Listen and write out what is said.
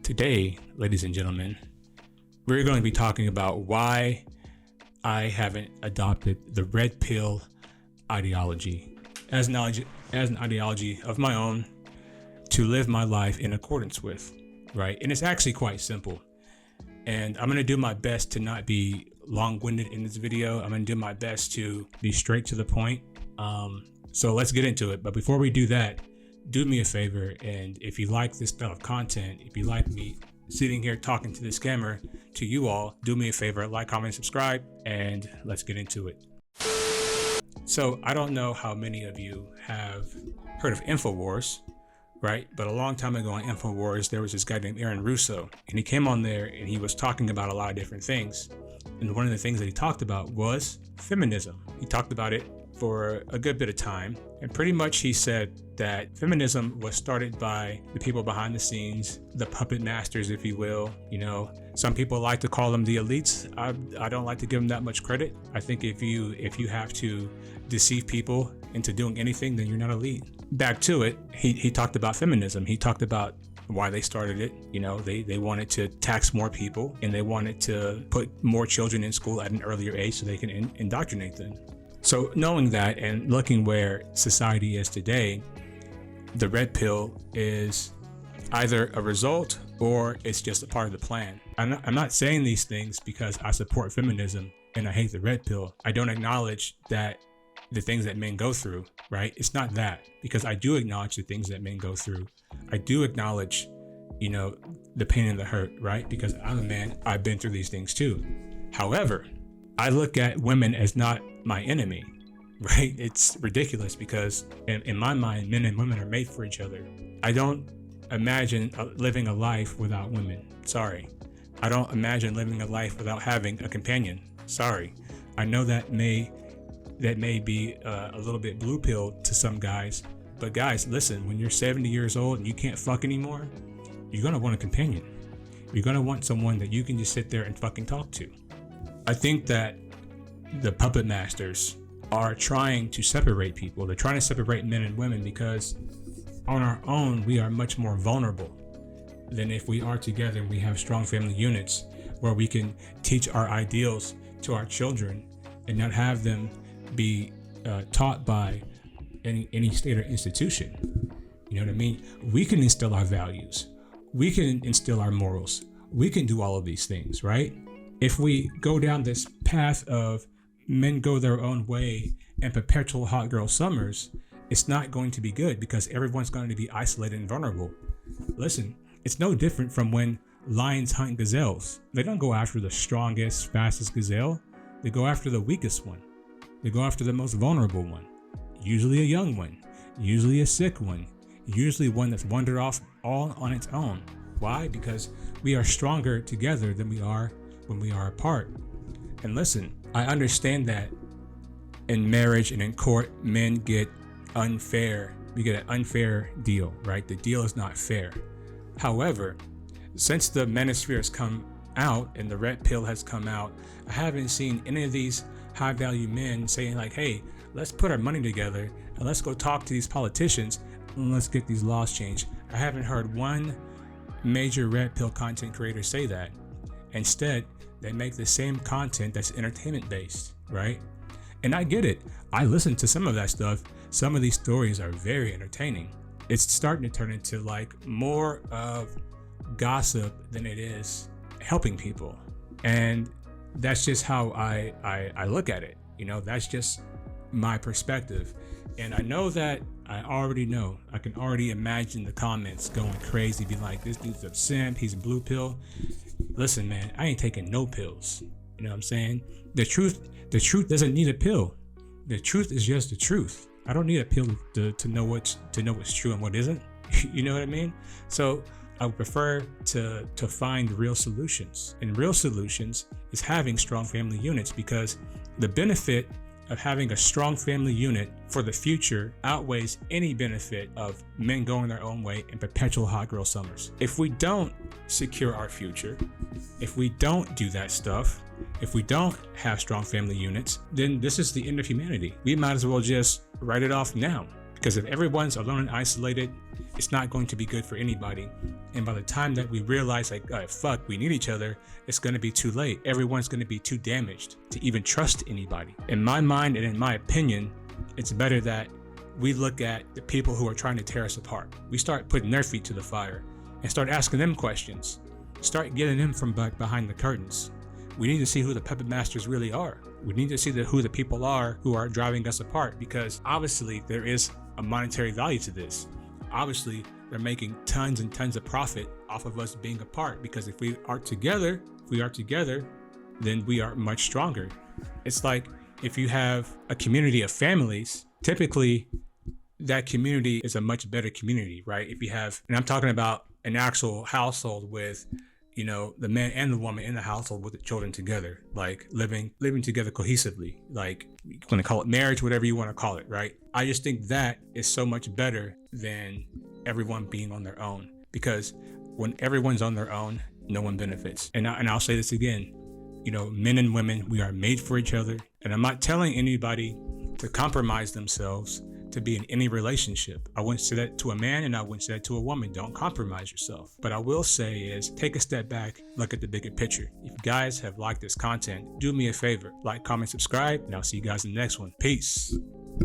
Today, ladies and gentlemen, we're going to be talking about why I haven't adopted the red pill ideology as an ideology of my own to live my life in accordance with, right? And it's actually quite simple. And I'm going to do my best to not be long-winded in this video. I'm going to do my best to be straight to the point. So let's get into it. But before we do that, do me a favor, and if you like this style of content, if you like me sitting here talking to this camera to you all, do me a favor, like, comment, subscribe, and let's get into it. So I don't know how many of you have heard of InfoWars, right? But a long time ago on InfoWars, there was this guy named Aaron Russo, and he came on there and he was talking about a lot of different things. And one of the things that he talked about was feminism. He talked about it for a good bit of time, and pretty much he said that feminism was started by the people behind the scenes, the puppet masters, if you will. You know, some people like to call them the elites. I don't like to give them that much credit. I think if you have to deceive people into doing anything, then you're not elite. Back to it, he talked about feminism. He talked about why they started it. You know, they wanted to tax more people, and they wanted to put more children in school at an earlier age so they can indoctrinate them. So knowing that and looking where society is today, the red pill is either a result or it's just a part of the plan. I'm not saying these things because I support feminism and I hate the red pill. I don't acknowledge that the things that men go through, right? It's not that, because I do acknowledge the things that men go through. I do acknowledge, you know, the pain and the hurt, right? Because I'm a man, I've been through these things too. However, I look at women as not my enemy, right? It's ridiculous because in my mind, men and women are made for each other. I don't imagine living a life without women. Sorry. I don't imagine living a life without having a companion. Sorry. I know that may be a little bit blue pill to some guys, but guys, listen, when you're 70 years old and you can't fuck anymore, you're gonna want a companion. You're gonna want someone that you can just sit there and fucking talk to. I think that the puppet masters are trying to separate people. They're trying to separate men and women because on our own, we are much more vulnerable than if we are together and we have strong family units where we can teach our ideals to our children and not have them be taught by any state or institution. You know what I mean? We can instill our values. We can instill our morals. We can do all of these things, right? If we go down this path of men go their own way and perpetual hot girl summers, it's not going to be good because everyone's going to be isolated and vulnerable. Listen, it's no different from when lions hunt gazelles. They don't go after the strongest, fastest gazelle. They go after the weakest one. They go after the most vulnerable one. Usually a young one, usually a sick one, usually one that's wandered off all on its own. Why? Because we are stronger together than we are when we are apart. And listen, I understand that in marriage and in court, men get unfair. We get an unfair deal, right? The deal is not fair. However, since the manosphere has come out and the red pill has come out, I haven't seen any of these high value men saying like, hey, let's put our money together and let's go talk to these politicians and let's get these laws changed. I haven't heard one major red pill content creator say that. Instead, they make the same content that's entertainment based, right? And I get it. I listen to some of that stuff. Some of these stories are very entertaining. It's starting to turn into like more of gossip than it is helping people. And that's just how I look at it. You know, that's just my perspective. And I know that I can already imagine the comments going crazy, be like, this dude's a simp, he's a blue pill. Listen, man, I ain't taking no pills. You know what I'm saying? The truth doesn't need a pill. The truth is just the truth. I don't need a pill to know what's true and what isn't. You know what I mean? So I would prefer to find real solutions. And real solutions is having strong family units, because the benefit of having a strong family unit for the future outweighs any benefit of men going their own way in perpetual hot girl summers. If we don't secure our future, if we don't do that stuff, if we don't have strong family units, then this is the end of humanity. We might as well just write it off now, Because if everyone's alone and isolated, it's not going to be good for anybody. And by the time that we realize, like, oh, fuck, we need each other, it's going to be too late. Everyone's going to be too damaged to even trust anybody. In my mind and in my opinion, it's better that we look at the people who are trying to tear us apart. We start putting their feet to the fire and start asking them questions. Start getting them from behind the curtains. We need to see who the puppet masters really are. We need to see who the people are who are driving us apart, because obviously there is a monetary value to this. Obviously, they're making tons and tons of profit off of us being apart, because if we are together, then we are much stronger. It's like if you have a community of families, typically that community is a much better community, right? If you have, and I'm talking about an actual household with, you know, the man and the woman in the household with the children together, like living together cohesively, like you want to call it marriage, whatever you want to call it, right? I just think that is so much better than everyone being on their own, because when everyone's on their own, no one benefits. And I'll say this again, you know, men and women, we are made for each other. And I'm not telling anybody to compromise themselves to be in any relationship. I wouldn't say that to a man, and I wouldn't say that to a woman. Don't compromise yourself. But I will say is take a step back, look at the bigger picture. If you guys have liked this content, do me a favor, like, comment, subscribe, and I'll see you guys in the next one. Peace.